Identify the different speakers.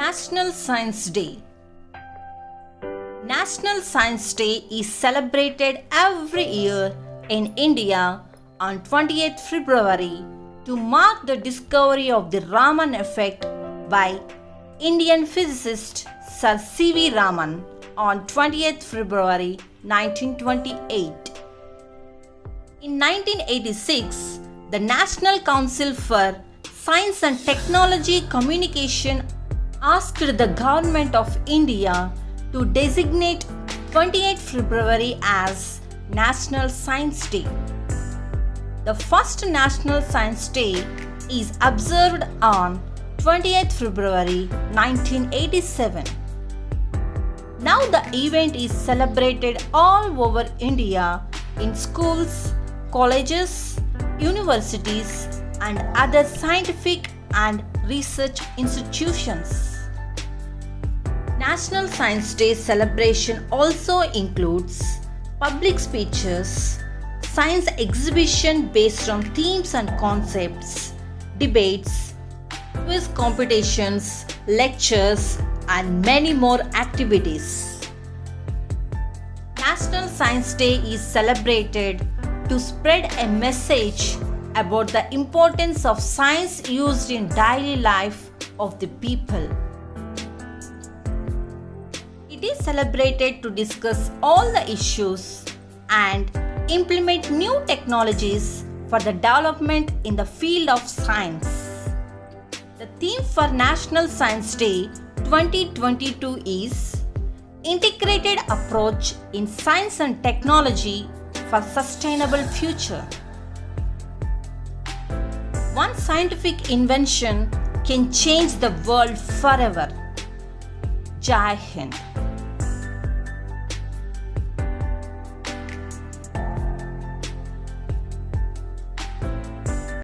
Speaker 1: National Science Day. National Science Day is celebrated every year in India on 28th February to mark the discovery of the Raman effect by Indian physicist Sir C V Raman on 20th February 1928. In 1986, the National Council for Science and Technology Communication asked the Government of India to designate 28th February as National Science Day. The first National Science Day is observed on 20th February 1987. Now the event is celebrated all over India in schools, colleges, universities, and other scientific and research institutions. National Science Day celebration also includes public speeches, science exhibition based on themes and concepts, debates, quiz competitions, lectures, and many more activities. National Science Day is celebrated to spread a message about the importance of science used in daily life of the people. It is celebrated to discuss all the issues and implement new technologies for the development in the field of science. The theme for National Science Day 2022 is Integrated Approach in Science and Technology for Sustainable Future. One scientific invention can change the world forever. Jai Hind.